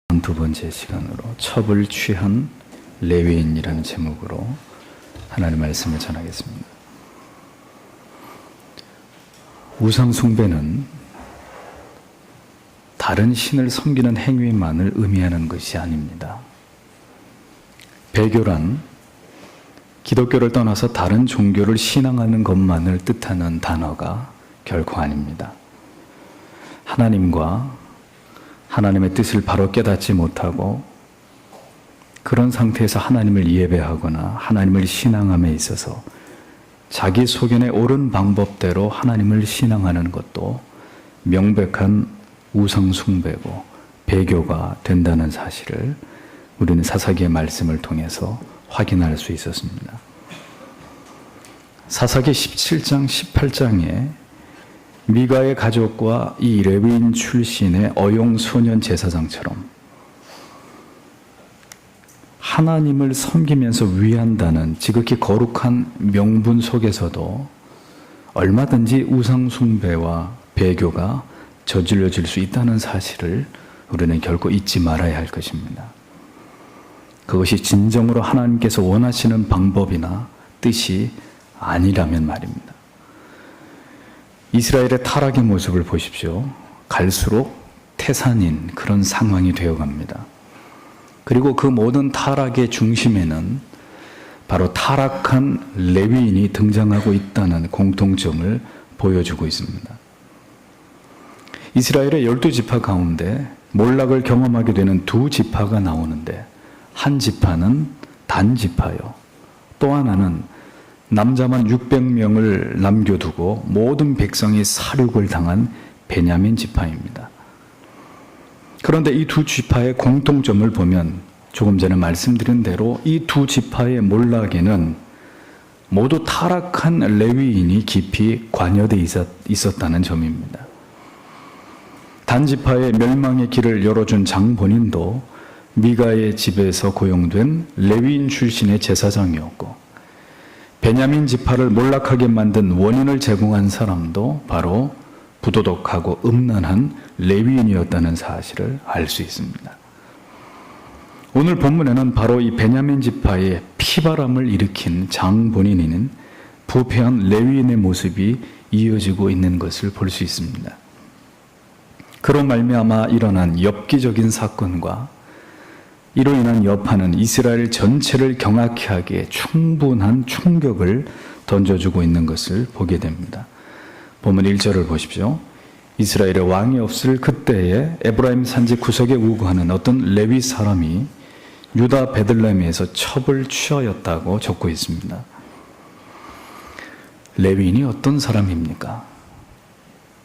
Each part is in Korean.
두 번째 시간으로 첩을 취한 레위인이라는 제목으로 하나님의 말씀을 전하겠습니다. 우상 숭배는 다른 신을 섬기는 행위만을 의미하는 것이 아닙니다. 배교란 기독교를 떠나서 다른 종교를 신앙하는 것만을 뜻하는 단어가 결코 아닙니다. 하나님의 뜻을 바로 깨닫지 못하고 그런 상태에서 하나님을 예배하거나 하나님을 신앙함에 있어서 자기 소견에 옳은 방법대로 하나님을 신앙하는 것도 명백한 우상 숭배고 배교가 된다는 사실을 우리는 사사기의 말씀을 통해서 확인할 수 있었습니다. 사사기 17장, 18장에 미가의 가족과 이 레위인 출신의 어용소년 제사장처럼 하나님을 섬기면서 위한다는 지극히 거룩한 명분 속에서도 얼마든지 우상 숭배와 배교가 저질러질 수 있다는 사실을 우리는 결코 잊지 말아야 할 것입니다. 그것이 진정으로 하나님께서 원하시는 방법이나 뜻이 아니라면 말입니다. 이스라엘의 타락의 모습을 보십시오. 갈수록 태산인 그런 상황이 되어갑니다. 그리고 그 모든 타락의 중심에는 바로 타락한 레위인이 등장하고 있다는 공통점을 보여주고 있습니다. 이스라엘의 12지파 가운데 몰락을 경험하게 되는 두 지파가 나오는데 한 지파는 단 지파요. 또 하나는 남자만 600명을 남겨두고 모든 백성이 살육을 당한 베냐민 지파입니다. 그런데 이 두 지파의 공통점을 보면 조금 전에 말씀드린 대로 이 두 지파의 몰락에는 모두 타락한 레위인이 깊이 관여되어 있었다는 점입니다. 단 지파의 멸망의 길을 열어준 장본인도 미가의 집에서 고용된 레위인 출신의 제사장이었고 베냐민 지파를 몰락하게 만든 원인을 제공한 사람도 바로 부도덕하고 음란한 레위인이었다는 사실을 알 수 있습니다. 오늘 본문에는 바로 이 베냐민 지파의 피바람을 일으킨 장본인인 부패한 레위인의 모습이 이어지고 있는 것을 볼 수 있습니다. 그로 말미암아 일어난 엽기적인 사건과 이로 인한 여파는 이스라엘 전체를 경악케 하기에 충분한 충격을 던져주고 있는 것을 보게 됩니다. 본문 1절을 보십시오. 이스라엘의 왕이 없을 그때에 에브라임 산지 구석에 우거하는 어떤 레위 사람이 유다 베들레헴에서 첩을 취하였다고 적고 있습니다. 레위인이 어떤 사람입니까?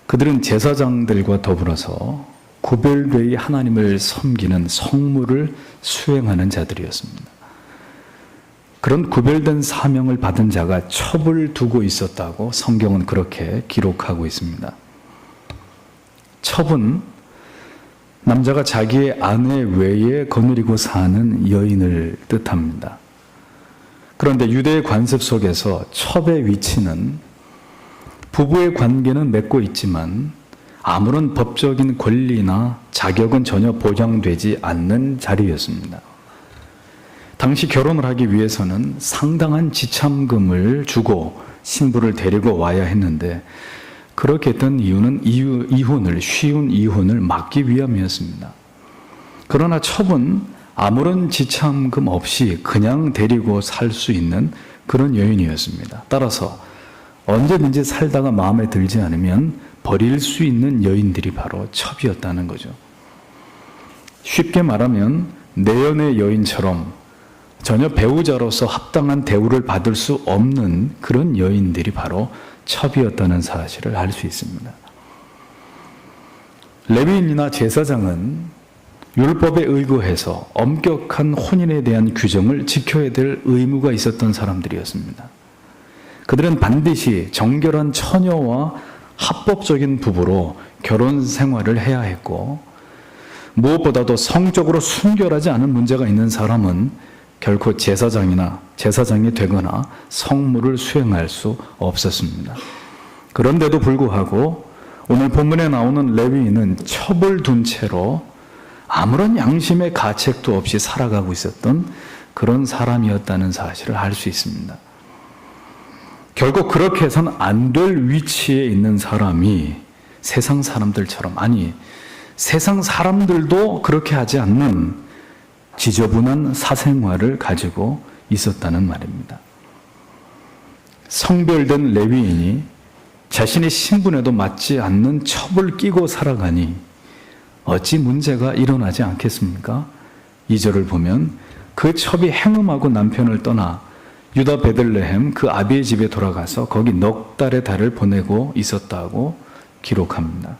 그들은 제사장들과 더불어서 구별되이 하나님을 섬기는 성물을 수행하는 자들이었습니다. 그런 구별된 사명을 받은 자가 첩을 두고 있었다고 성경은 그렇게 기록하고 있습니다. 첩은 남자가 자기의 아내 외에 거느리고 사는 여인을 뜻합니다. 그런데 유대의 관습 속에서 첩의 위치는 부부의 관계는 맺고 있지만 아무런 법적인 권리나 자격은 전혀 보장되지 않는 자리였습니다. 당시 결혼을 하기 위해서는 상당한 지참금을 주고 신부를 데리고 와야 했는데 그렇게 했던 이유는 쉬운 이혼을 막기 위함이었습니다. 그러나 첩은 아무런 지참금 없이 그냥 데리고 살 수 있는 그런 여인이었습니다. 따라서 언제든지 살다가 마음에 들지 않으면 버릴 수 있는 여인들이 바로 첩이었다는 거죠. 쉽게 말하면 내연의 여인처럼 전혀 배우자로서 합당한 대우를 받을 수 없는 그런 여인들이 바로 첩이었다는 사실을 알 수 있습니다. 레위인이나 제사장은 율법에 의거해서 엄격한 혼인에 대한 규정을 지켜야 될 의무가 있었던 사람들이었습니다. 그들은 반드시 정결한 처녀와 합법적인 부부로 결혼 생활을 해야 했고 무엇보다도 성적으로 순결하지 않은 문제가 있는 사람은 결코 제사장이 되거나 성물을 수행할 수 없었습니다. 그런데도 불구하고 오늘 본문에 나오는 레위인은 첩을 둔 채로 아무런 양심의 가책도 없이 살아가고 있었던 그런 사람이었다는 사실을 알 수 있습니다. 결국 그렇게 해서는 안 될 위치에 있는 사람이 세상 사람들처럼, 아니 세상 사람들도 그렇게 하지 않는 지저분한 사생활을 가지고 있었다는 말입니다. 성별된 레위인이 자신의 신분에도 맞지 않는 첩을 끼고 살아가니 어찌 문제가 일어나지 않겠습니까? 2절을 보면 그 첩이 행음하고 남편을 떠나 유다 베들레헴 그 아비의 집에 돌아가서 거기 넉 달의 달을 보내고 있었다고 기록합니다.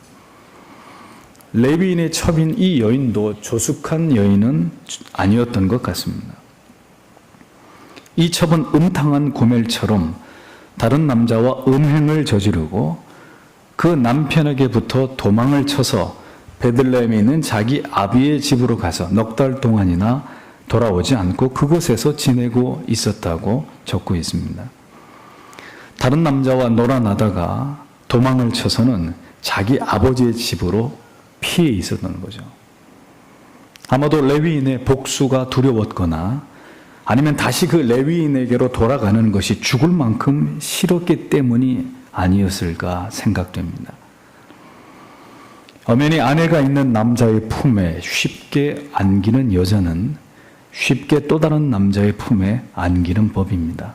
레위인의 첩인 이 여인도 조숙한 여인은 아니었던 것 같습니다. 이 첩은 음탕한 고멜처럼 다른 남자와 음행을 저지르고 그 남편에게부터 도망을 쳐서 베들레헴에 있는 자기 아비의 집으로 가서 넉 달 동안이나 돌아오지 않고 그곳에서 지내고 있었다고 적고 있습니다. 다른 남자와 놀아나다가 도망을 쳐서는 자기 아버지의 집으로 피해 있었던 거죠. 아마도 레위인의 복수가 두려웠거나 아니면 다시 그 레위인에게로 돌아가는 것이 죽을 만큼 싫었기 때문이 아니었을까 생각됩니다. 엄연히 아내가 있는 남자의 품에 쉽게 안기는 여자는 쉽게 또 다른 남자의 품에 안기는 법입니다.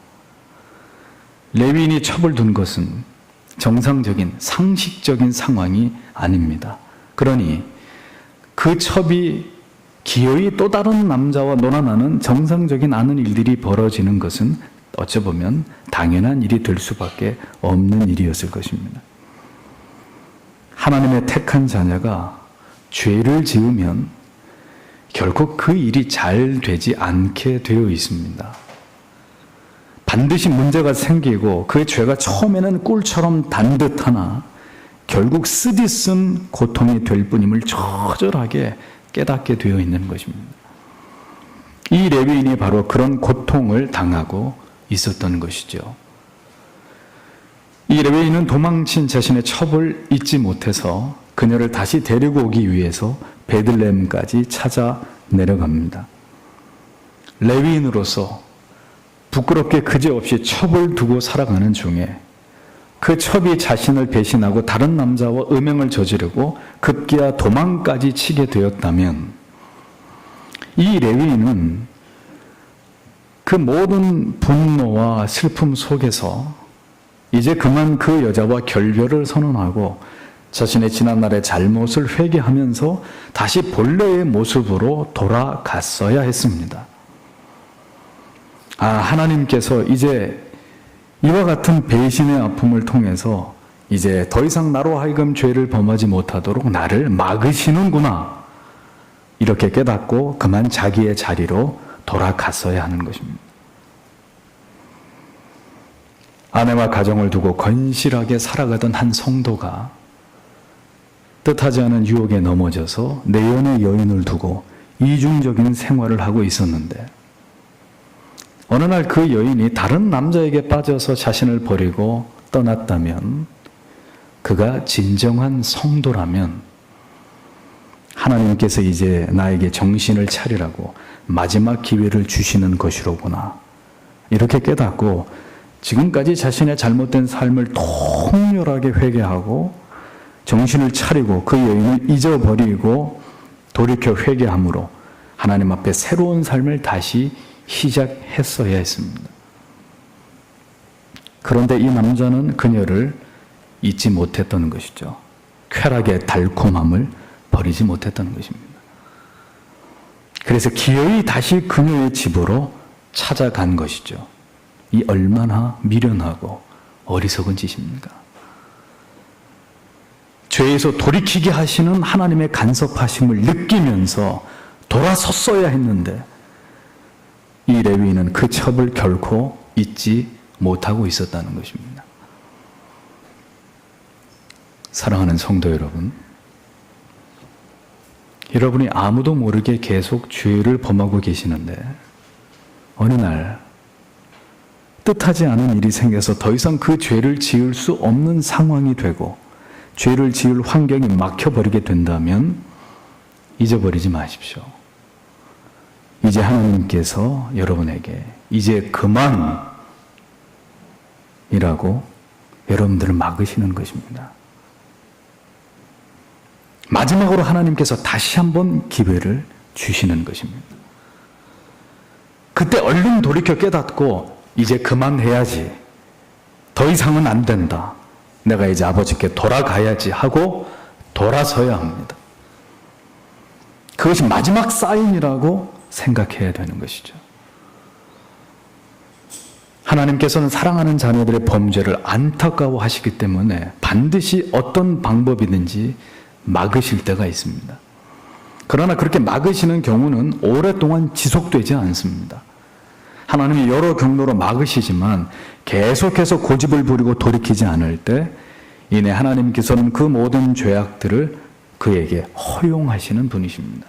레위인이 첩을 둔 것은 정상적인 상식적인 상황이 아닙니다. 그러니 그 첩이 기어이 또 다른 남자와 놀아나는 정상적인 않은 일들이 벌어지는 것은 어쩌보면 당연한 일이 될 수밖에 없는 일이었을 것입니다. 하나님의 택한 자녀가 죄를 지으면 결국 그 일이 잘 되지 않게 되어 있습니다. 반드시 문제가 생기고 그 죄가 처음에는 꿀처럼 단 듯하나 결국 쓰디쓴 고통이 될 뿐임을 처절하게 깨닫게 되어 있는 것입니다. 이 레위인이 바로 그런 고통을 당하고 있었던 것이죠. 이 레위인은 도망친 자신의 첩을 잊지 못해서 그녀를 다시 데리고 오기 위해서 베들레헴까지 찾아 내려갑니다. 레위인으로서 부끄럽게 그지없이 첩을 두고 살아가는 중에 그 첩이 자신을 배신하고 다른 남자와 음행을 저지르고 급기야 도망까지 치게 되었다면 이 레위인은 그 모든 분노와 슬픔 속에서 이제 그만 그 여자와 결별을 선언하고 자신의 지난날의 잘못을 회개하면서 다시 본래의 모습으로 돌아갔어야 했습니다. 하나님께서 이제 이와 같은 배신의 아픔을 통해서 이제 더 이상 나로 하여금 죄를 범하지 못하도록 나를 막으시는구나. 이렇게 깨닫고 그만 자기의 자리로 돌아갔어야 하는 것입니다. 아내와 가정을 두고 건실하게 살아가던 한 성도가 뜻하지 않은 유혹에 넘어져서 내연의 여인을 두고 이중적인 생활을 하고 있었는데 어느 날 그 여인이 다른 남자에게 빠져서 자신을 버리고 떠났다면 그가 진정한 성도라면 하나님께서 이제 나에게 정신을 차리라고 마지막 기회를 주시는 것이로구나. 이렇게 깨닫고 지금까지 자신의 잘못된 삶을 통렬하게 회개하고 정신을 차리고 그 여인을 잊어버리고 돌이켜 회개함으로 하나님 앞에 새로운 삶을 다시 시작했어야 했습니다. 그런데 이 남자는 그녀를 잊지 못했던 것이죠. 쾌락의 달콤함을 버리지 못했던 것입니다. 그래서 기어이 다시 그녀의 집으로 찾아간 것이죠. 이 얼마나 미련하고 어리석은 짓입니까? 죄에서 돌이키게 하시는 하나님의 간섭하심을 느끼면서 돌아섰어야 했는데 이 레위인은 그 첩을 결코 잊지 못하고 있었다는 것입니다. 사랑하는 성도 여러분, 여러분이 아무도 모르게 계속 죄를 범하고 계시는데 어느 날 뜻하지 않은 일이 생겨서 더 이상 그 죄를 지을 수 없는 상황이 되고 죄를 지을 환경이 막혀버리게 된다면 잊어버리지 마십시오. 이제 하나님께서 여러분에게 이제 그만이라고 여러분들을 막으시는 것입니다. 마지막으로 하나님께서 다시 한번 기회를 주시는 것입니다. 그때 얼른 돌이켜 깨닫고 이제 그만해야지. 더 이상은 안 된다. 내가 이제 아버지께 돌아가야지 하고 돌아서야 합니다. 그것이 마지막 사인이라고 생각해야 되는 것이죠. 하나님께서는 사랑하는 자녀들의 범죄를 안타까워하시기 때문에 반드시 어떤 방법이든지 막으실 때가 있습니다. 그러나 그렇게 막으시는 경우는 오랫동안 지속되지 않습니다. 하나님이 여러 경로로 막으시지만 계속해서 고집을 부리고 돌이키지 않을 때 이내 하나님께서는 그 모든 죄악들을 그에게 허용하시는 분이십니다.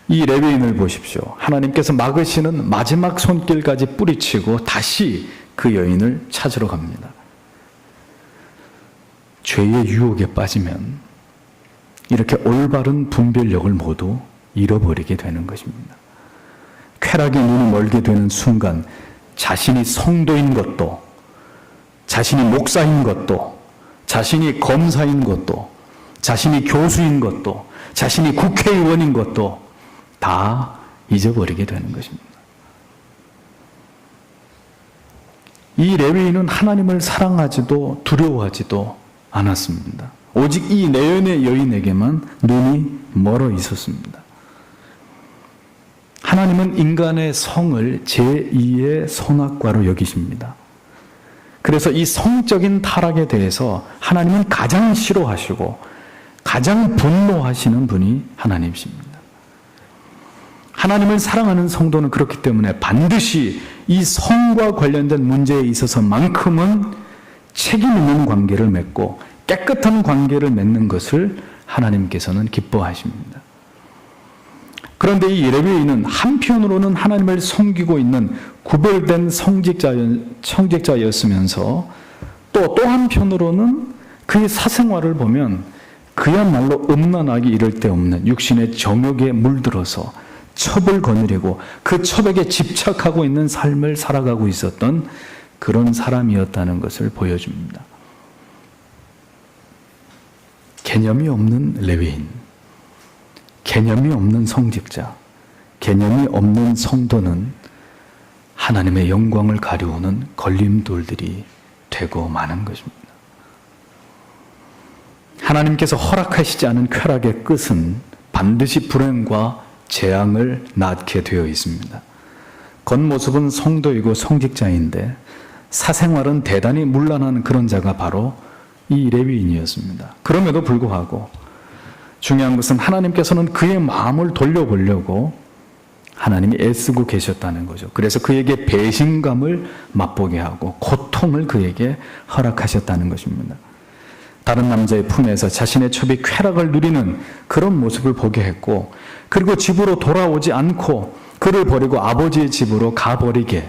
이 레위인을 보십시오. 하나님께서 막으시는 마지막 손길까지 뿌리치고 다시 그 여인을 찾으러 갑니다. 죄의 유혹에 빠지면 이렇게 올바른 분별력을 모두 잃어버리게 되는 것입니다. 쾌락의 눈이 멀게 되는 순간 자신이 성도인 것도, 자신이 목사인 것도, 자신이 검사인 것도, 자신이 교수인 것도, 자신이 국회의원인 것도 다 잊어버리게 되는 것입니다. 이 레위인은 하나님을 사랑하지도 두려워하지도 않았습니다. 오직 이 내연의 여인에게만 눈이 멀어 있었습니다. 하나님은 인간의 성을 제2의 선악과로 여기십니다. 그래서 이 성적인 타락에 대해서 하나님은 가장 싫어하시고 가장 분노하시는 분이 하나님이십니다. 하나님을 사랑하는 성도는 그렇기 때문에 반드시 이 성과 관련된 문제에 있어서만큼은 책임 있는 관계를 맺고 깨끗한 관계를 맺는 것을 하나님께서는 기뻐하십니다. 그런데 이 레위인은 한편으로는 하나님을 섬기고 있는 구별된 성직자였으면서 또 한편으로는 그의 사생활을 보면 그야말로 음란하기 이를 데 없는 육신의 정욕에 물들어서 첩을 거느리고 그 첩에게 집착하고 있는 삶을 살아가고 있었던 그런 사람이었다는 것을 보여줍니다. 개념이 없는 레위인, 개념이 없는 성직자, 개념이 없는 성도는 하나님의 영광을 가려우는 걸림돌들이 되고 마는 것입니다. 하나님께서 허락하시지 않은 쾌락의 끝은 반드시 불행과 재앙을 낳게 되어 있습니다. 겉모습은 성도이고 성직자인데 사생활은 대단히 문란한 그런 자가 바로 이 레위인이었습니다. 그럼에도 불구하고 중요한 것은 하나님께서는 그의 마음을 돌려보려고 하나님이 애쓰고 계셨다는 거죠. 그래서 그에게 배신감을 맛보게 하고 고통을 그에게 허락하셨다는 것입니다. 다른 남자의 품에서 자신의 첩이 쾌락을 누리는 그런 모습을 보게 했고, 그리고 집으로 돌아오지 않고 그를 버리고 아버지의 집으로 가버리게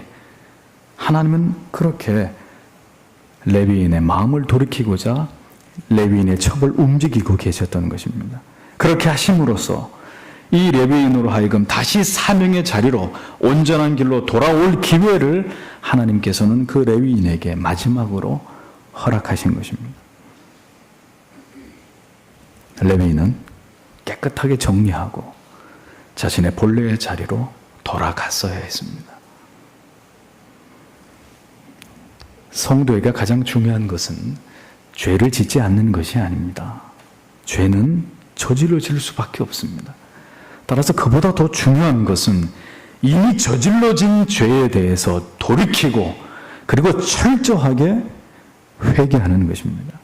하나님은 그렇게 레위인의 마음을 돌이키고자 레위인의 첩을 움직이고 계셨던 것입니다. 그렇게 하심으로써 이 레위인으로 하여금 다시 사명의 자리로 온전한 길로 돌아올 기회를 하나님께서는 그 레위인에게 마지막으로 허락하신 것입니다. 레위인은 깨끗하게 정리하고 자신의 본래의 자리로 돌아갔어야 했습니다. 성도에게 가장 중요한 것은 죄를 짓지 않는 것이 아닙니다. 죄는 저질러질 수밖에 없습니다. 따라서 그보다 더 중요한 것은 이미 저질러진 죄에 대해서 돌이키고 그리고 철저하게 회개하는 것입니다.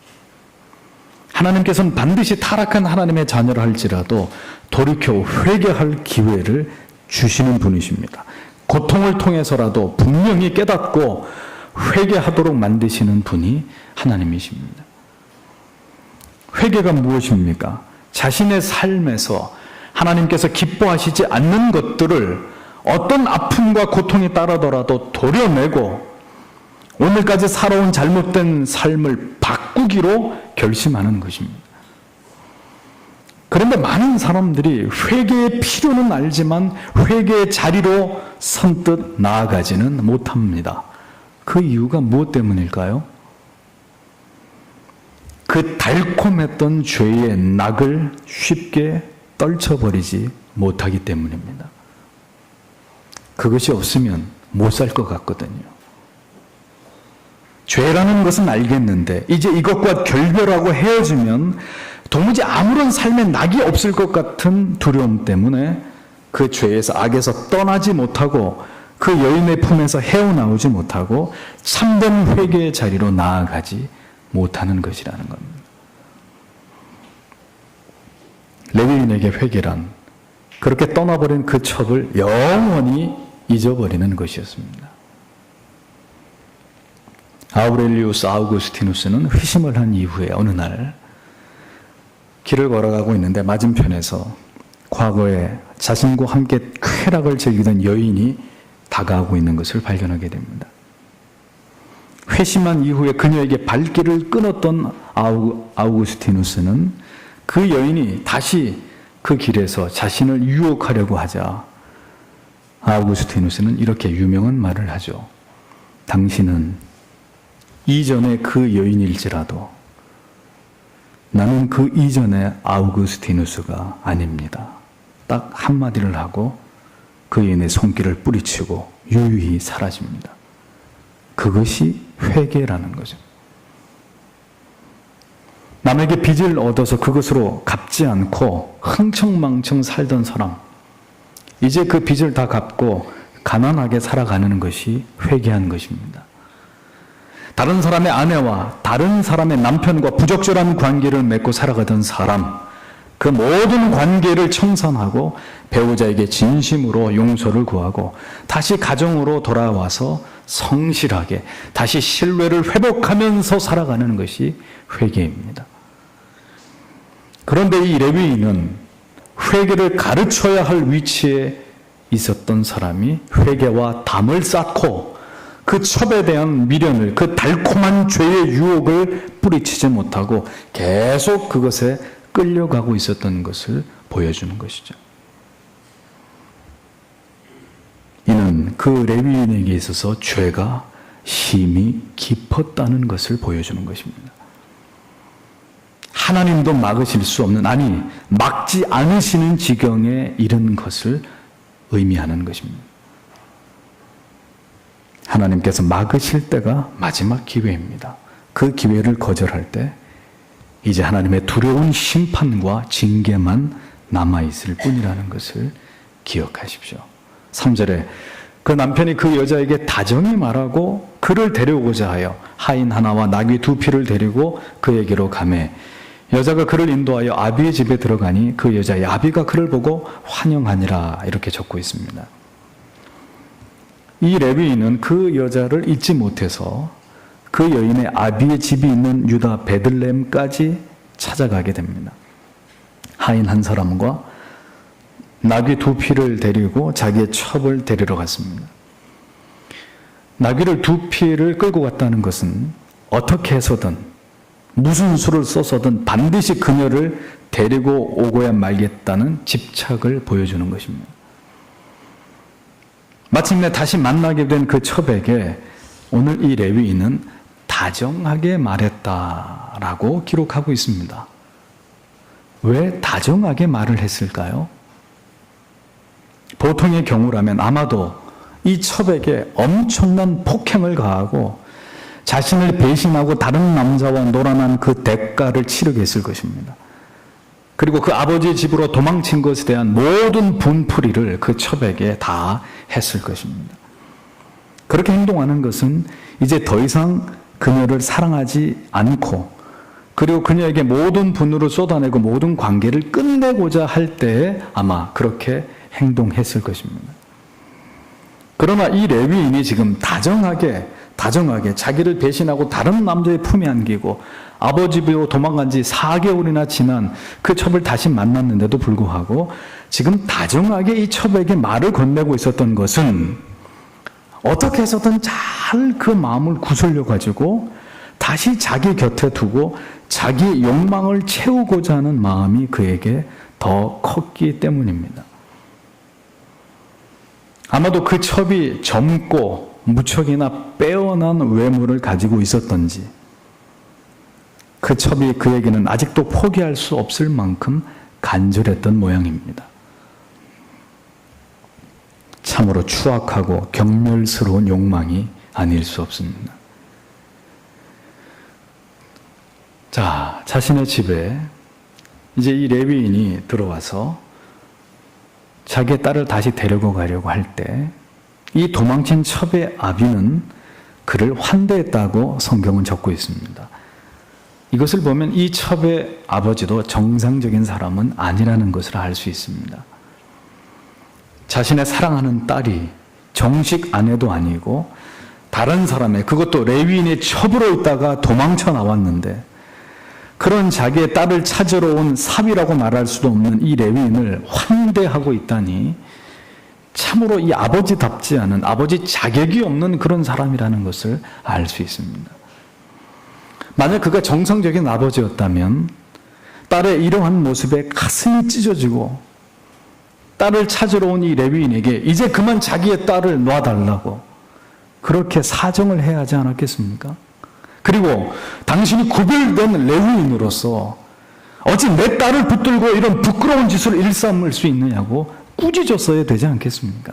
하나님께서는 반드시 타락한 하나님의 자녀라 할지라도 돌이켜 회개할 기회를 주시는 분이십니다. 고통을 통해서라도 분명히 깨닫고 회개하도록 만드시는 분이 하나님이십니다. 회개가 무엇입니까? 자신의 삶에서 하나님께서 기뻐하시지 않는 것들을 어떤 아픔과 고통이 따르더라도 도려내고 오늘까지 살아온 잘못된 삶을 바꾸기로 결심하는 것입니다. 그런데 많은 사람들이 회개의 필요는 알지만 회개의 자리로 선뜻 나아가지는 못합니다. 그 이유가 무엇 때문일까요? 그 달콤했던 죄의 낙을 쉽게 떨쳐버리지 못하기 때문입니다. 그것이 없으면 못 살 것 같거든요. 죄라는 것은 알겠는데 이제 이것과 결별하고 헤어지면 도무지 아무런 삶의 낙이 없을 것 같은 두려움 때문에 그 죄에서 악에서 떠나지 못하고 그 여인의 품에서 헤어나오지 못하고 참된 회개의 자리로 나아가지 못하는 것이라는 겁니다. 레위인에게 회개란 그렇게 떠나버린 그 첩을 영원히 잊어버리는 것이었습니다. 아우렐리우스 아우구스티누스는 회심을 한 이후에 어느 날 길을 걸어가고 있는데 맞은편에서 과거에 자신과 함께 쾌락을 즐기던 여인이 다가오고 있는 것을 발견하게 됩니다. 회심한 이후에 그녀에게 발길을 끊었던 아우구스티누스는 그 여인이 다시 그 길에서 자신을 유혹하려고 하자 아우구스티누스는 이렇게 유명한 말을 하죠. 당신은 이전의 그 여인일지라도 나는 그 이전의 아우구스티누스가 아닙니다. 딱 한마디를 하고 그 여인의 손길을 뿌리치고 유유히 사라집니다. 그것이 회개라는 거죠. 남에게 빚을 얻어서 그것으로 갚지 않고 흥청망청 살던 사람, 이제 그 빚을 다 갚고 가난하게 살아가는 것이 회개한 것입니다. 다른 사람의 아내와 다른 사람의 남편과 부적절한 관계를 맺고 살아가던 사람, 그 모든 관계를 청산하고 배우자에게 진심으로 용서를 구하고 다시 가정으로 돌아와서 성실하게 다시 신뢰를 회복하면서 살아가는 것이 회개입니다. 그런데 이 레위인은 회개를 가르쳐야 할 위치에 있었던 사람이 회개와 담을 쌓고 그 첩에 대한 미련을, 그 달콤한 죄의 유혹을 뿌리치지 못하고 계속 그것에 끌려가고 있었던 것을 보여주는 것이죠. 이는 그 레위인에게 있어서 죄가 심히 깊었다는 것을 보여주는 것입니다. 하나님도 막으실 수 없는, 아니 막지 않으시는 지경에 이른 것을 의미하는 것입니다. 하나님께서 막으실 때가 마지막 기회입니다. 그 기회를 거절할 때 이제 하나님의 두려운 심판과 징계만 남아있을 뿐이라는 것을 기억하십시오. 3절에 그 남편이 그 여자에게 다정히 말하고 그를 데려오고자 하여 하인 하나와 나귀 2匹를 데리고 그에게로 가매 여자가 그를 인도하여 아비의 집에 들어가니 그 여자의 아비가 그를 보고 환영하니라, 이렇게 적고 있습니다. 이 레위인은 그 여자를 잊지 못해서 그 여인의 아비의 집이 있는 유다 베들레헴까지 찾아가게 됩니다. 하인 한 사람과 나귀 2匹를 데리고 자기의 첩을 데리러 갔습니다. 나귀를 2匹를 끌고 갔다는 것은 어떻게 해서든 무슨 수를 써서든 반드시 그녀를 데리고 오고야 말겠다는 집착을 보여주는 것입니다. 마침내 다시 만나게 된 그 첩에게 오늘 이 레위인은 다정하게 말했다라고 기록하고 있습니다. 왜 다정하게 말을 했을까요? 보통의 경우라면 아마도 이 첩에게 엄청난 폭행을 가하고 자신을 배신하고 다른 남자와 놀아난 그 대가를 치르게 했을 것입니다. 그리고 그 아버지의 집으로 도망친 것에 대한 모든 분풀이를 그 첩에게 다 했을 것입니다. 그렇게 행동하는 것은 이제 더 이상 그녀를 사랑하지 않고 그리고 그녀에게 모든 분노를 쏟아내고 모든 관계를 끝내고자 할 때에 아마 그렇게 행동했을 것입니다. 그러나 이 레위인이 지금 다정하게 자기를 배신하고 다른 남자의 품에 안기고 아버지 집으로 도망간 지 4개월이나 지난 그 첩을 다시 만났는데도 불구하고 지금 다정하게 이 첩에게 말을 건네고 있었던 것은 어떻게 해서든 잘 그 마음을 구슬려 가지고 다시 자기 곁에 두고 자기 욕망을 채우고자 하는 마음이 그에게 더 컸기 때문입니다. 아마도 그 첩이 젊고 무척이나 빼어난 외모를 가지고 있었던지 그 첩이 그에게는 아직도 포기할 수 없을 만큼 간절했던 모양입니다. 참으로 추악하고 경멸스러운 욕망이 아닐 수 없습니다. 자, 자신의 집에 이제 이 레위인이 들어와서 자기의 딸을 다시 데리고 가려고 할 때 이 도망친 첩의 아비는 그를 환대했다고 성경은 적고 있습니다. 이것을 보면 이 첩의 아버지도 정상적인 사람은 아니라는 것을 알 수 있습니다. 자신의 사랑하는 딸이 정식 아내도 아니고 다른 사람의, 그것도 레위인의 첩으로 있다가 도망쳐 나왔는데 그런 자기의 딸을 찾으러 온 사위라고 말할 수도 없는 이 레위인을 환대하고 있다니 참으로 이 아버지답지 않은, 아버지 자격이 없는 그런 사람이라는 것을 알 수 있습니다. 만약 그가 정상적인 아버지였다면 딸의 이러한 모습에 가슴이 찢어지고 딸을 찾으러 온 이 레위인에게 이제 그만 자기의 딸을 놔달라고 그렇게 사정을 해야 하지 않았겠습니까? 그리고 당신이 구별된 레위인으로서 어찌 내 딸을 붙들고 이런 부끄러운 짓을 일삼을 수 있느냐고 꾸짖었어야 되지 않겠습니까?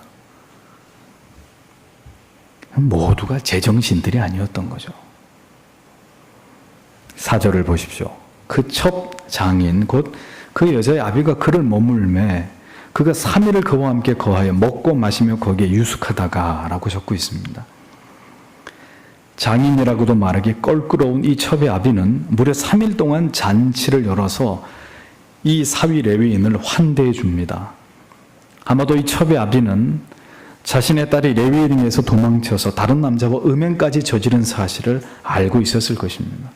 모두가 제정신들이 아니었던 거죠. 4절을 보십시오. 그 첩 장인 곧 그 여자의 아비가 그를 머물매 그가 3일을 그와 함께 거하여 먹고 마시며 거기에 유숙하다가 라고 적고 있습니다. 장인이라고도 말하기 껄끄러운 이 첩의 아비는 무려 3일 동안 잔치를 열어서 이 사위 레위인을 환대해 줍니다. 아마도 이 첩의 아비는 자신의 딸이 레위인에게서 도망쳐서 다른 남자와 음행까지 저지른 사실을 알고 있었을 것입니다.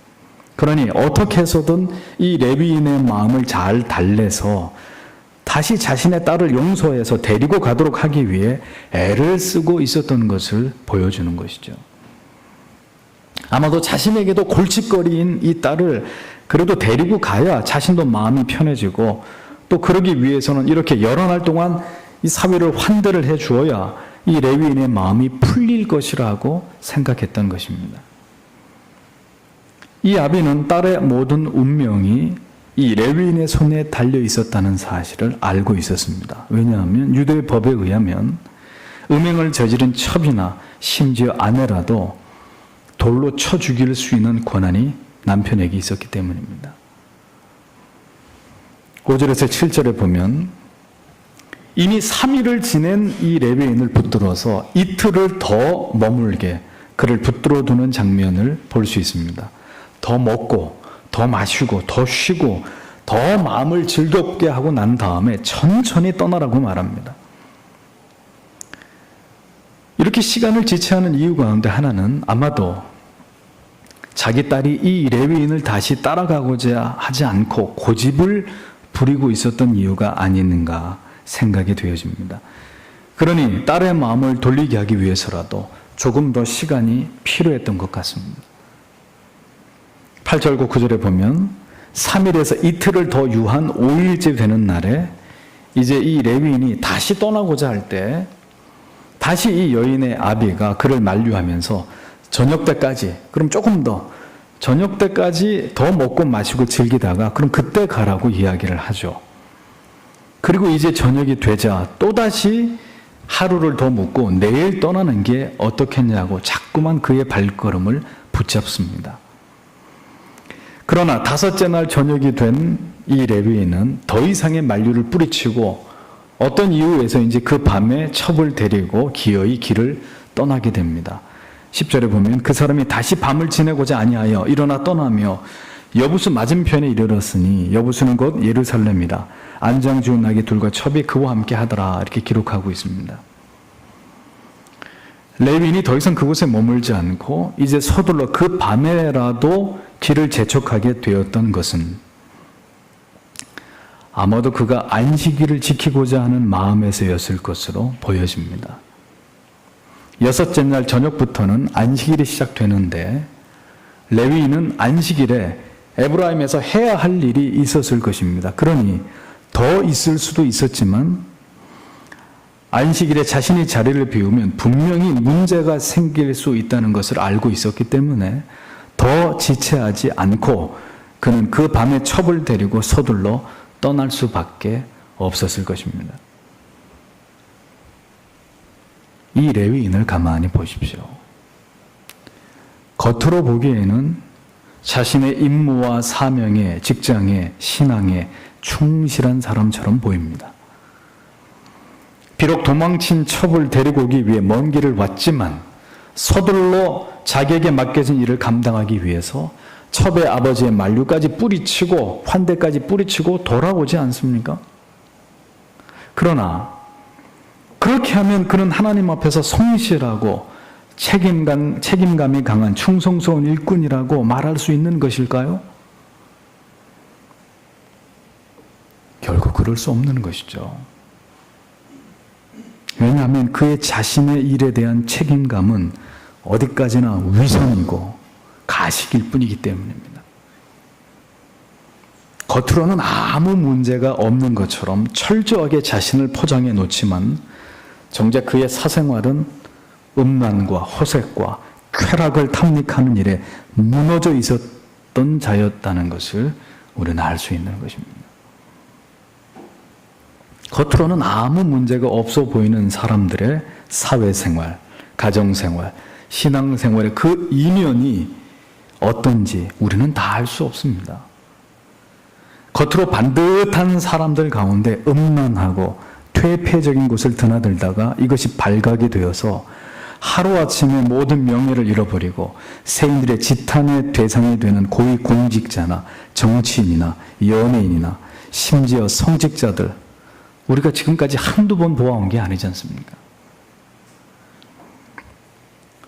그러니 어떻게 해서든 이 레위인의 마음을 잘 달래서 다시 자신의 딸을 용서해서 데리고 가도록 하기 위해 애를 쓰고 있었던 것을 보여주는 것이죠. 아마도 자신에게도 골칫거리인 이 딸을 그래도 데리고 가야 자신도 마음이 편해지고 또 그러기 위해서는 이렇게 여러 날 동안 이 사위를 환대를 해 주어야 이 레위인의 마음이 풀릴 것이라고 생각했던 것입니다. 이 아비는 딸의 모든 운명이 이 레위인의 손에 달려 있었다는 사실을 알고 있었습니다. 왜냐하면 유대 법에 의하면 음행을 저지른 첩이나 심지어 아내라도 돌로 쳐 죽일 수 있는 권한이 남편에게 있었기 때문입니다. 5절에서 7절에 보면 이미 3일을 지낸 이 레위인을 붙들어서 이틀을 더 머물게 그를 붙들어 두는 장면을 볼 수 있습니다. 더 먹고 더 마시고 더 쉬고 더 마음을 즐겁게 하고 난 다음에 천천히 떠나라고 말합니다. 이렇게 시간을 지체하는 이유 가운데 하나는 아마도 자기 딸이 이 레위인을 다시 따라가고자 하지 않고 고집을 부리고 있었던 이유가 아니는가 생각이 되어집니다. 그러니 딸의 마음을 돌리게 하기 위해서라도 조금 더 시간이 필요했던 것 같습니다. 8절과 9절에 보면 3일에서 이틀을 더 유한 5일째 되는 날에 이제 이 레위인이 다시 떠나고자 할 때 다시 이 여인의 아비가 그를 만류하면서 저녁 때까지, 그럼 조금 더 저녁 때까지 더 먹고 마시고 즐기다가 그럼 그때 가라고 이야기를 하죠. 그리고 이제 저녁이 되자 또다시 하루를 더 묵고 내일 떠나는 게 어떻겠냐고 자꾸만 그의 발걸음을 붙잡습니다. 그러나 5째 날 저녁이 된 이 레위인은 더 이상의 만류를 뿌리치고 어떤 이유에서인지 그 밤에 첩을 데리고 기어이 길을 떠나게 됩니다. 10절에 보면 그 사람이 다시 밤을 지내고자 아니하여 일어나 떠나며 여부수 맞은편에 이르렀으니 여부수는 곧 예루살렘이라 안장 주운 나귀 둘과 첩이 그와 함께 하더라 이렇게 기록하고 있습니다. 레위인이 더 이상 그곳에 머물지 않고 이제 서둘러 그 밤에라도 길을 재촉하게 되었던 것은 아마도 그가 안식일을 지키고자 하는 마음에서였을 것으로 보여집니다. 6째 날 저녁부터는 안식일이 시작되는데 레위인은 안식일에 에브라임에서 해야 할 일이 있었을 것입니다. 그러니 더 있을 수도 있었지만 안식일에 자신이 자리를 비우면 분명히 문제가 생길 수 있다는 것을 알고 있었기 때문에 더 지체하지 않고 그는 그 밤에 첩을 데리고 서둘러 떠날 수밖에 없었을 것입니다. 이 레위인을 가만히 보십시오. 겉으로 보기에는 자신의 임무와 사명에, 직장에, 신앙에 충실한 사람처럼 보입니다. 비록 도망친 첩을 데리고 오기 위해 먼 길을 왔지만 서둘러 자기에게 맡겨진 일을 감당하기 위해서 첩의 아버지의 만류까지 뿌리치고 환대까지 뿌리치고 돌아오지 않습니까? 그러나 그렇게 하면 그는 하나님 앞에서 성실하고 책임감이 강한 충성스러운 일꾼이라고 말할 수 있는 것일까요? 결국 그럴 수 없는 것이죠. 왜냐하면 그의 자신의 일에 대한 책임감은 어디까지나 위선이고 가식일 뿐이기 때문입니다. 겉으로는 아무 문제가 없는 것처럼 철저하게 자신을 포장해 놓지만 정작 그의 사생활은 음란과 호색과 쾌락을 탐닉하는 일에 무너져 있었던 자였다는 것을 우리는 알 수 있는 것입니다. 겉으로는 아무 문제가 없어 보이는 사람들의 사회생활, 가정생활, 신앙생활의 그 이면이 어떤지 우리는 다 알 수 없습니다. 겉으로 반듯한 사람들 가운데 음란하고 퇴폐적인 곳을 드나들다가 이것이 발각이 되어서 하루아침에 모든 명예를 잃어버리고 세인들의 지탄의 대상이 되는 고위 공직자나 정치인이나 연예인이나 심지어 성직자들, 우리가 지금까지 한두 번 보아온 게 아니지 않습니까?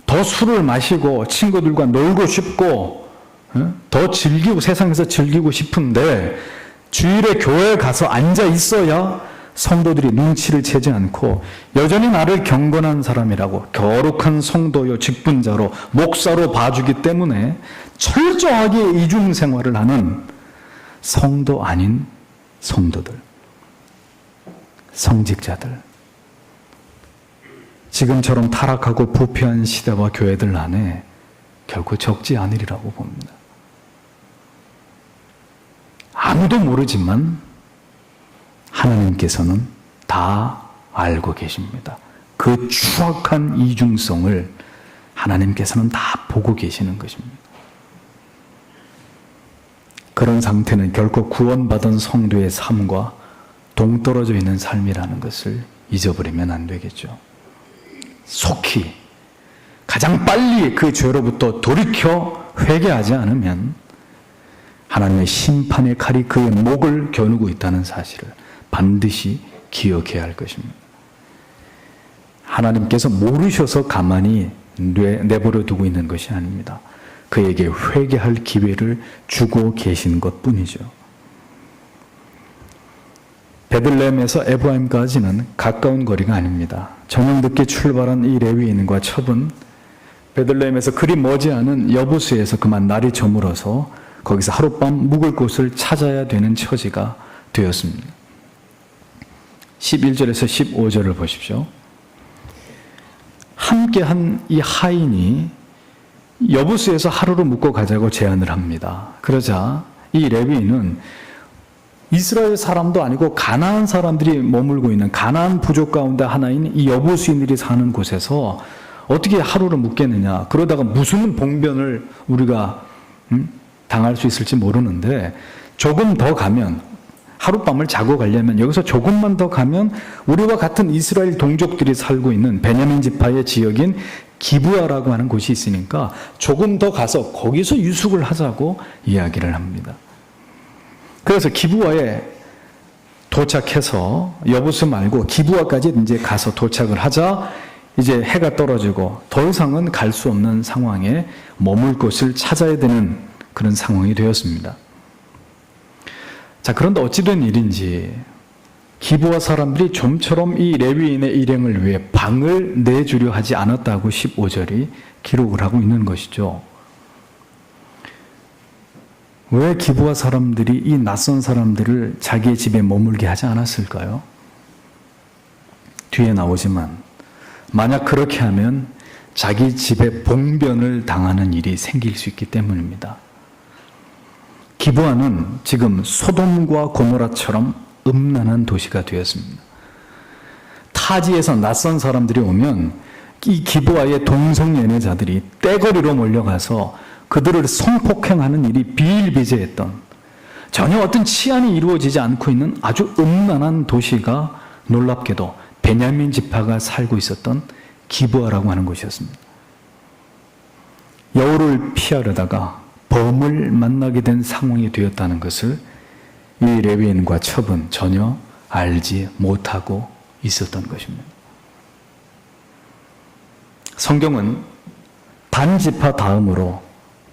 더 술을 마시고 친구들과 놀고 싶고 더 즐기고 세상에서 즐기고 싶은데 주일에 교회에 가서 앉아 있어야 성도들이 눈치를 채지 않고 여전히 나를 경건한 사람이라고 거룩한 성도요 직분자로 목사로 봐주기 때문에 철저하게 이중생활을 하는 성도 아닌 성도들, 성직자들, 지금처럼 타락하고 부패한 시대와 교회들 안에 결코 적지 않으리라고 봅니다. 아무도 모르지만 하나님께서는 다 알고 계십니다. 그 추악한 이중성을 하나님께서는 다 보고 계시는 것입니다. 그런 상태는 결코 구원받은 성도의 삶과 동떨어져 있는 삶이라는 것을 잊어버리면 안 되겠죠. 속히 가장 빨리 그 죄로부터 돌이켜 회개하지 않으면 하나님의 심판의 칼이 그의 목을 겨누고 있다는 사실을 반드시 기억해야 할 것입니다. 하나님께서 모르셔서 가만히 내버려 두고 있는 것이 아닙니다. 그에게 회개할 기회를 주고 계신 것뿐이죠. 베들레헴에서 에브라임까지는 가까운 거리가 아닙니다. 저녁 늦게 출발한 이 레위인과 첩은 베들레헴에서 그리 머지않은 여부스에서 그만 날이 저물어서 거기서 하룻밤 묵을 곳을 찾아야 되는 처지가 되었습니다. 11절에서 15절을 보십시오. 함께한 이 하인이 여부스에서 하루를 묵고 가자고 제안을 합니다. 그러자 이 레위인은 이스라엘 사람도 아니고 가나안 사람들이 머물고 있는 가나안 부족 가운데 하나인 이 여부스인들이 사는 곳에서 어떻게 하루를 묵겠느냐. 그러다가 무슨 봉변을 우리가 당할 수 있을지 모르는데 조금 더 가면, 하룻밤을 자고 가려면 여기서 조금만 더 가면 우리와 같은 이스라엘 동족들이 살고 있는 베냐민 지파의 지역인 기브아라고 하는 곳이 있으니까 조금 더 가서 거기서 유숙을 하자고 이야기를 합니다. 그래서 기브아에 도착해서 여부스 말고 기브아까지 이제 가서 도착을 하자 이제 해가 떨어지고 더 이상은 갈 수 없는 상황에 머물 곳을 찾아야 되는 그런 상황이 되었습니다. 자, 그런데 어찌된 일인지 기브아 사람들이 좀처럼 이 레위인의 일행을 위해 방을 내주려 하지 않았다고 15절이 기록을 하고 있는 것이죠. 왜 기브아 사람들이 이 낯선 사람들을 자기의 집에 머물게 하지 않았을까요? 뒤에 나오지만 만약 그렇게 하면 자기 집에 봉변을 당하는 일이 생길 수 있기 때문입니다. 기브아는 지금 소돔과 고모라처럼 음란한 도시가 되었습니다. 타지에서 낯선 사람들이 오면 이 기브아의 동성연애자들이 떼거리로 몰려가서 그들을 성폭행하는 일이 비일비재했던, 전혀 어떤 치안이 이루어지지 않고 있는 아주 음란한 도시가 놀랍게도 베냐민 지파가 살고 있었던 기브아라고 하는 곳이었습니다. 여우를 피하려다가 범을 만나게 된 상황이 되었다는 것을 이 레위인과 첩은 전혀 알지 못하고 있었던 것입니다. 성경은 단 지파 다음으로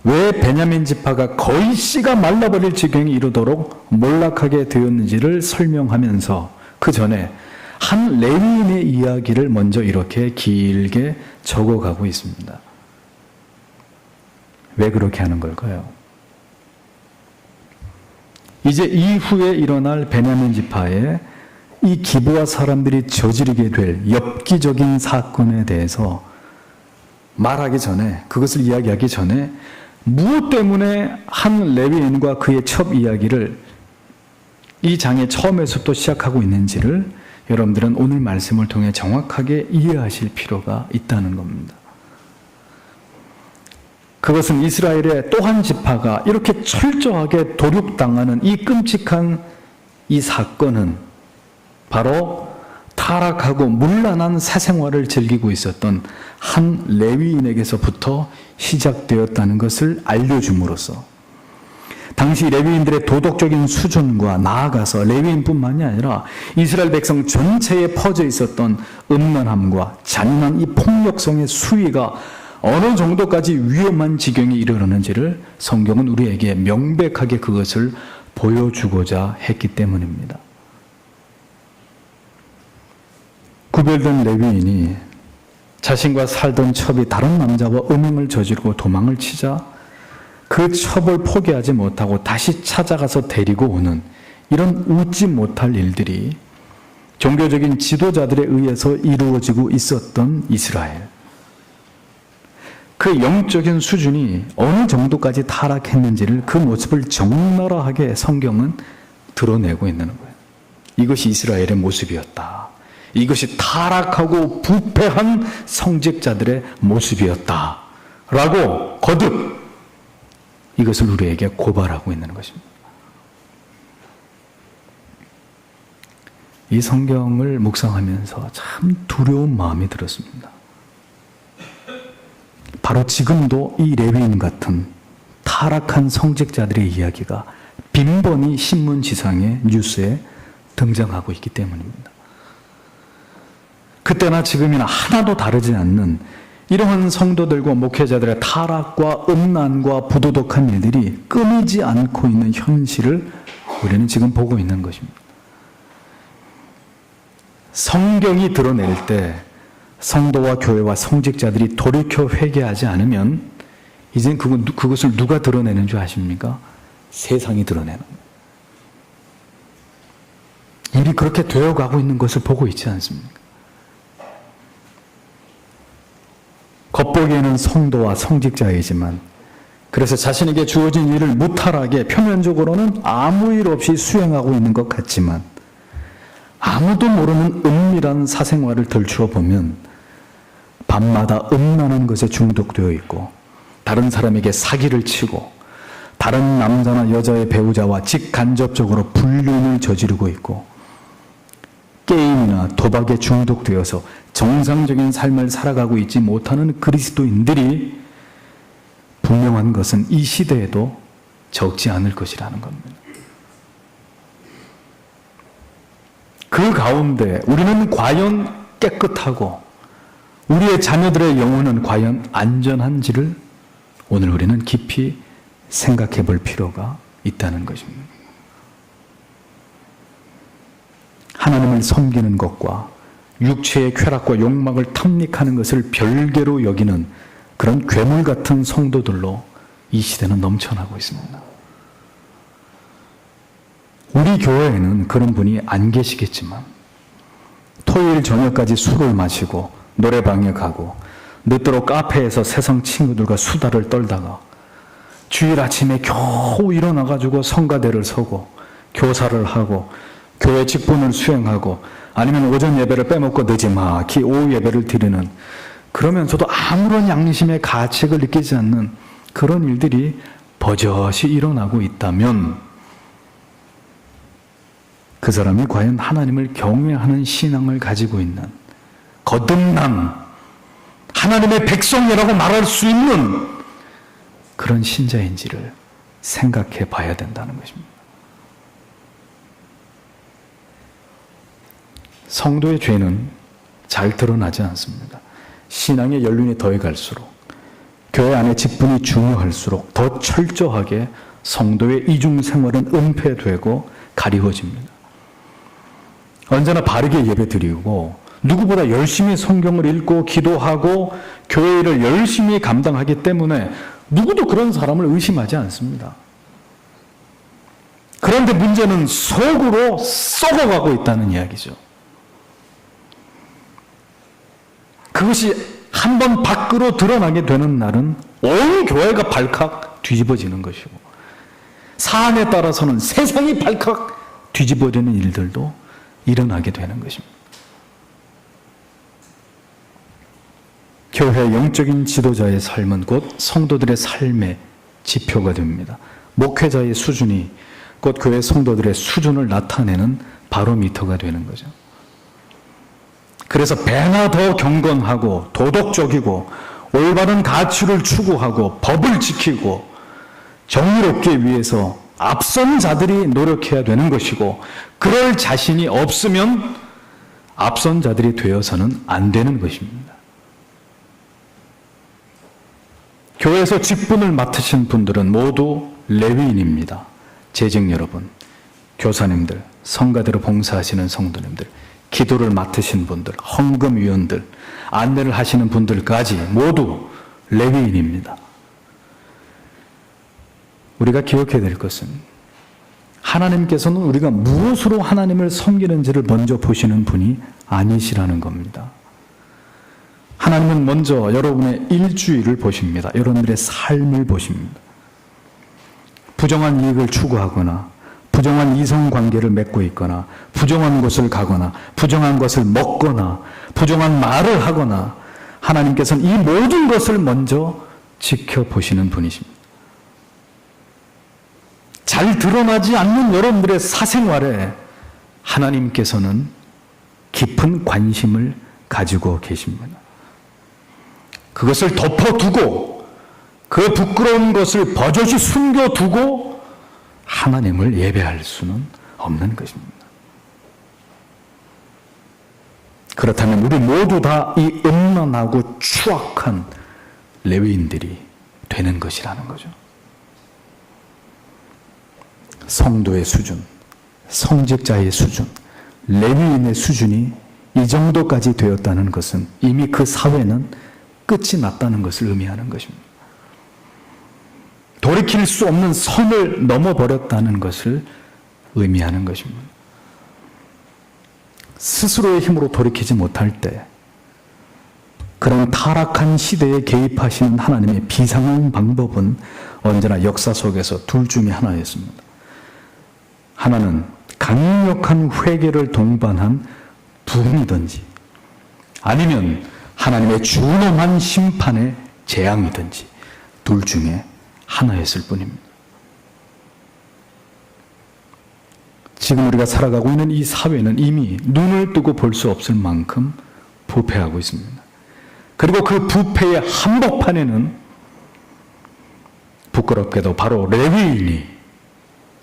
왜 베냐민 지파가 거의 씨가 말라버릴 지경에 이르도록 몰락하게 되었는지를 설명하면서 그 전에 한 레위인의 이야기를 먼저 이렇게 길게 적어가고 있습니다. 왜 그렇게 하는 걸까요? 이제 이후에 일어날 베냐민 지파에 이 기브아 사람들이 저지르게 될 엽기적인 사건에 대해서 말하기 전에, 그것을 이야기하기 전에 무엇 때문에 한 레위인과 그의 첩 이야기를 이 장의 처음에서부터 시작하고 있는지를 여러분들은 오늘 말씀을 통해 정확하게 이해하실 필요가 있다는 겁니다. 그것은 이스라엘의 또 한 지파가 이렇게 철저하게 도륙당하는 이 끔찍한 이 사건은 바로 타락하고 문란한 사생활을 즐기고 있었던 한 레위인에게서부터 시작되었다는 것을 알려줌으로써 당시 레위인들의 도덕적인 수준과 나아가서 레위인뿐만이 아니라 이스라엘 백성 전체에 퍼져 있었던 음란함과 잔인한 이 폭력성의 수위가 어느 정도까지 위험한 지경에 이르렀는지를 성경은 우리에게 명백하게 그것을 보여주고자 했기 때문입니다. 구별된 레위인이 자신과 살던 첩이 다른 남자와 음행을 저지르고 도망을 치자 그 첩을 포기하지 못하고 다시 찾아가서 데리고 오는 이런 웃지 못할 일들이 종교적인 지도자들에 의해서 이루어지고 있었던 이스라엘. 그 영적인 수준이 어느 정도까지 타락했는지를 그 모습을 적나라하게 성경은 드러내고 있는 거예요. 이것이 이스라엘의 모습이었다. 이것이 타락하고 부패한 성직자들의 모습이었다. 라고 거듭 이것을 우리에게 고발하고 있는 것입니다. 이 성경을 묵상하면서 참 두려운 마음이 들었습니다. 바로 지금도 이 레위인 같은 타락한 성직자들의 이야기가 빈번히 신문지상의 뉴스에 등장하고 있기 때문입니다. 그때나 지금이나 하나도 다르지 않는 이러한 성도들과 목회자들의 타락과 음란과 부도덕한 일들이 끊이지 않고 있는 현실을 우리는 지금 보고 있는 것입니다. 성경이 드러낼 때 성도와 교회와 성직자들이 돌이켜 회개하지 않으면 이젠 그것을 누가 드러내는 줄 아십니까? 세상이 드러내는 거예요. 일이 그렇게 되어가고 있는 것을 보고 있지 않습니까? 겉보기에는 성도와 성직자이지만 그래서 자신에게 주어진 일을 무탈하게 표면적으로는 아무 일 없이 수행하고 있는 것 같지만 아무도 모르는 은밀한 사생활을 들추어 보면 밤마다 음란한 것에 중독되어 있고 다른 사람에게 사기를 치고 다른 남자나 여자의 배우자와 직간접적으로 불륜을 저지르고 있고 게임이나 도박에 중독되어서 정상적인 삶을 살아가고 있지 못하는 그리스도인들이 분명한 것은 이 시대에도 적지 않을 것이라는 겁니다. 그 가운데 우리는 과연 깨끗하고 우리의 자녀들의 영혼은 과연 안전한지를 오늘 우리는 깊이 생각해 볼 필요가 있다는 것입니다. 하나님을 섬기는 것과 육체의 쾌락과 욕망을 탐닉하는 것을 별개로 여기는 그런 괴물 같은 성도들로 이 시대는 넘쳐나고 있습니다. 우리 교회에는 그런 분이 안 계시겠지만 토요일 저녁까지 술을 마시고 노래방에 가고 늦도록 카페에서 세상 친구들과 수다를 떨다가 주일 아침에 겨우 일어나가지고 성가대를 서고 교사를 하고 교회 직분을 수행하고 아니면 오전 예배를 빼먹고 늦지막히 오후 예배를 드리는, 그러면서도 아무런 양심의 가책을 느끼지 않는 그런 일들이 버젓이 일어나고 있다면 그 사람이 과연 하나님을 경외하는 신앙을 가지고 있는 거듭난 하나님의 백성이라고 말할 수 있는 그런 신자인지를 생각해 봐야 된다는 것입니다. 성도의 죄는 잘 드러나지 않습니다. 신앙의 연륜이 더해갈수록, 교회 안의 직분이 중요할수록 더 철저하게 성도의 이중생활은 은폐되고 가리워집니다. 언제나 바르게 예배드리고 누구보다 열심히 성경을 읽고 기도하고 교회 일을 열심히 감당하기 때문에 누구도 그런 사람을 의심하지 않습니다. 그런데 문제는 속으로 썩어가고 있다는 이야기죠. 그것이 한번 밖으로 드러나게 되는 날은 온 교회가 발칵 뒤집어지는 것이고, 사안에 따라서는 세상이 발칵 뒤집어지는 일들도 일어나게 되는 것입니다. 교회 영적인 지도자의 삶은 곧 성도들의 삶의 지표가 됩니다. 목회자의 수준이 곧 교회 성도들의 수준을 나타내는 바로미터가 되는 거죠. 그래서 배나 더 경건하고 도덕적이고 올바른 가치를 추구하고 법을 지키고 정의롭게 위해서 앞선 자들이 노력해야 되는 것이고, 그럴 자신이 없으면 앞선 자들이 되어서는 안 되는 것입니다. 교회에서 직분을 맡으신 분들은 모두 레위인입니다. 재직 여러분, 교사님들, 성가대로 봉사하시는 성도님들, 기도를 맡으신 분들, 헌금위원들, 안내를 하시는 분들까지 모두 레위인입니다. 우리가 기억해야 될 것은 하나님께서는 우리가 무엇으로 하나님을 섬기는지를 먼저 보시는 분이 아니시라는 겁니다. 하나님은 먼저 여러분의 일주일을 보십니다. 여러분들의 삶을 보십니다. 부정한 이익을 추구하거나 부정한 이성관계를 맺고 있거나 부정한 곳을 가거나 부정한 것을 먹거나 부정한 말을 하거나, 하나님께서는 이 모든 것을 먼저 지켜보시는 분이십니다. 잘 드러나지 않는 여러분들의 사생활에 하나님께서는 깊은 관심을 가지고 계십니다. 그것을 덮어두고 그 부끄러운 것을 버젓이 숨겨두고 하나님을 예배할 수는 없는 것입니다. 그렇다면 우리 모두 다 이 음란하고 추악한 레위인들이 되는 것이라는 거죠. 성도의 수준, 성직자의 수준, 레위인의 수준이 이 정도까지 되었다는 것은 이미 그 사회는 끝이 났다는 것을 의미하는 것입니다. 돌이킬 수 없는 선을 넘어버렸다는 것을 의미하는 것입니다. 스스로의 힘으로 돌이키지 못할 때 그런 타락한 시대에 개입하시는 하나님의 비상한 방법은 언제나 역사 속에서 둘 중에 하나였습니다. 하나는 강력한 회개를 동반한 부흥이든지, 아니면 하나님의 준엄한 심판의 재앙이든지, 둘 중에 하나였을 뿐입니다. 지금 우리가 살아가고 있는 이 사회는 이미 눈을 뜨고 볼 수 없을 만큼 부패하고 있습니다. 그리고 그 부패의 한복판에는 부끄럽게도 바로 레위인이,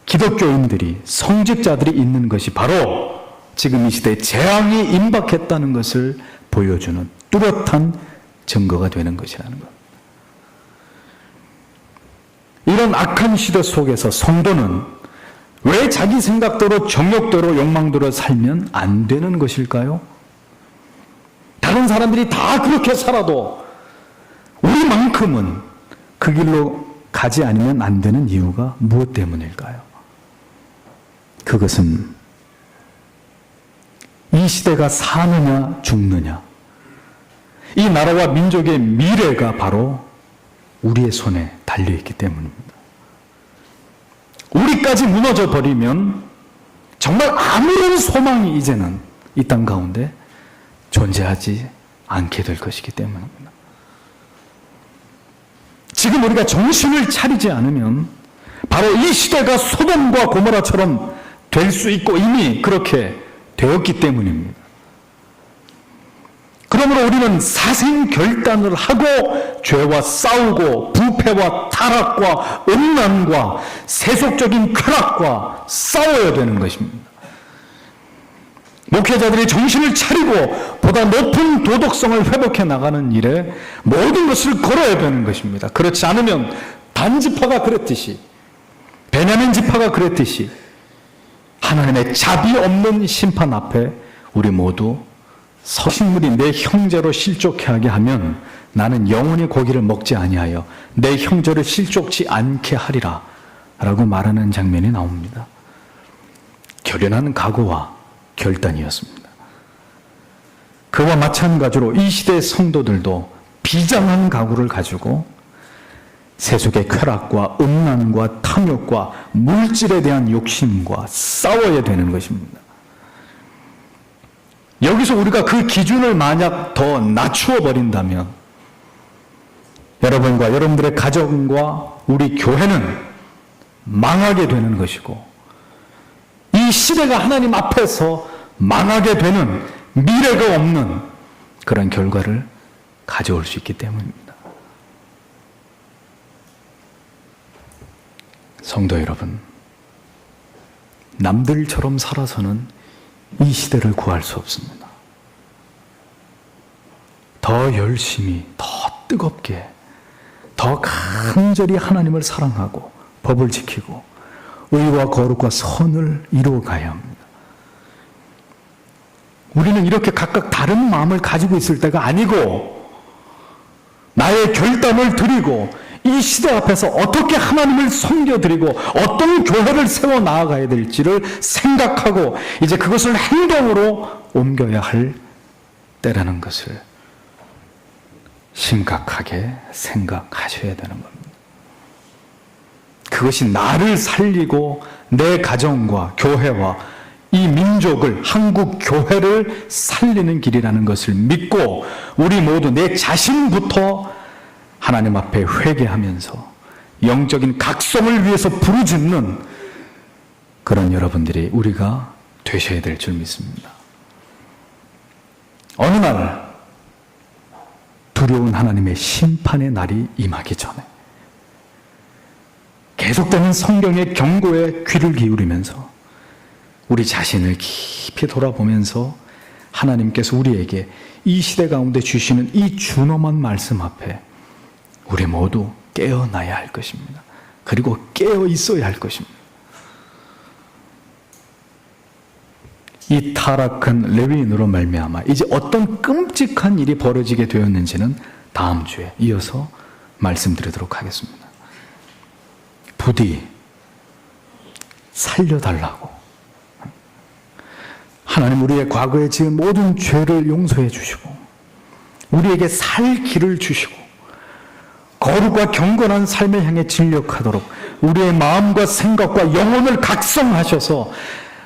기독교인들이, 성직자들이 있는 것이 바로 지금 이 시대에 재앙이 임박했다는 것을 보여주는 뚜렷한 증거가 되는 것이라는 것. 이런 악한 시대 속에서 성도는 왜 자기 생각대로 정욕대로 욕망대로 살면 안 되는 것일까요? 다른 사람들이 다 그렇게 살아도 우리만큼은 그 길로 가지 않으면 안 되는 이유가 무엇 때문일까요? 그것은 이 시대가 사느냐 죽느냐, 이 나라와 민족의 미래가 바로 우리의 손에 달려있기 때문입니다. 우리까지 무너져 버리면 정말 아무런 소망이 이제는 이 땅 가운데 존재하지 않게 될 것이기 때문입니다. 지금 우리가 정신을 차리지 않으면 바로 이 시대가 소돔과 고모라처럼 될 수 있고 이미 그렇게 되었기 때문입니다. 그러므로 우리는 사생결단을 하고 죄와 싸우고 부패와 타락과 음란과 세속적인 쾌락과 싸워야 되는 것입니다. 목회자들이 정신을 차리고 보다 높은 도덕성을 회복해 나가는 일에 모든 것을 걸어야 되는 것입니다. 그렇지 않으면 단지파가 그랬듯이, 베냐민 지파가 그랬듯이 하나님의 자비 없는 심판 앞에 우리 모두 서식물이 내 형제로 실족해 하게 하면 나는 영원히 고기를 먹지 아니하여 내 형제를 실족치 않게 하리라 라고 말하는 장면이 나옵니다. 결연한 각오와 결단이었습니다. 그와 마찬가지로 이 시대의 성도들도 비장한 각오를 가지고 세속의 쾌락과 음란과 탐욕과 물질에 대한 욕심과 싸워야 되는 것입니다. 여기서 우리가 그 기준을 만약 더 낮추어 버린다면 여러분과 여러분들의 가정과 우리 교회는 망하게 되는 것이고 이 시대가 하나님 앞에서 망하게 되는 미래가 없는 그런 결과를 가져올 수 있기 때문입니다. 성도 여러분, 남들처럼 살아서는 이 시대를 구할 수 없습니다. 더 열심히, 더 뜨겁게, 더 간절히 하나님을 사랑하고 법을 지키고 의와 거룩과 선을 이루어가야 합니다. 우리는 이렇게 각각 다른 마음을 가지고 있을 때가 아니고 나의 결단을 드리고 이 시대 앞에서 어떻게 하나님을 섬겨드리고 어떤 교회를 세워 나아가야 될지를 생각하고 이제 그것을 행동으로 옮겨야 할 때라는 것을 심각하게 생각하셔야 되는 겁니다. 그것이 나를 살리고 내 가정과 교회와 이 민족을, 한국 교회를 살리는 길이라는 것을 믿고 우리 모두 내 자신부터 하나님 앞에 회개하면서 영적인 각성을 위해서 부르짖는 그런 여러분들이 우리가 되셔야 될 줄 믿습니다. 어느 날 두려운 하나님의 심판의 날이 임하기 전에 계속되는 성경의 경고에 귀를 기울이면서 우리 자신을 깊이 돌아보면서 하나님께서 우리에게 이 시대 가운데 주시는 이 준엄한 말씀 앞에 우리 모두 깨어나야 할 것입니다. 그리고 깨어 있어야 할 것입니다. 이 타락한 레위인으로 말미암아 이제 어떤 끔찍한 일이 벌어지게 되었는지는 다음 주에 이어서 말씀드리도록 하겠습니다. 부디 살려달라고 하나님 우리의 과거에 지은 모든 죄를 용서해 주시고 우리에게 살 길을 주시고 거룩과 경건한 삶을 향해 진력하도록 우리의 마음과 생각과 영혼을 각성하셔서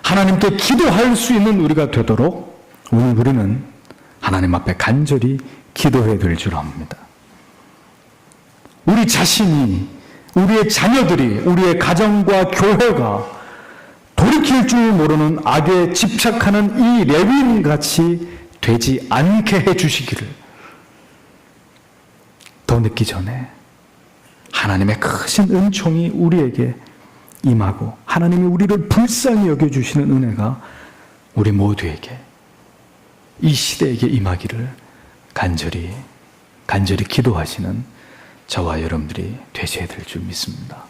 하나님께 기도할 수 있는 우리가 되도록 오늘 우리는 하나님 앞에 간절히 기도해야 될 줄 압니다. 우리 자신이, 우리의 자녀들이, 우리의 가정과 교회가 돌이킬 줄 모르는 악에 집착하는 이 레위인같이 되지 않게 해주시기를 더 늦기 전에 하나님의 크신 은총이 우리에게 임하고 하나님이 우리를 불쌍히 여겨주시는 은혜가 우리 모두에게 이 시대에게 임하기를 간절히 기도하시는 저와 여러분들이 되셔야 될 줄 믿습니다.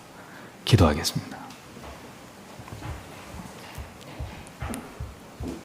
기도하겠습니다.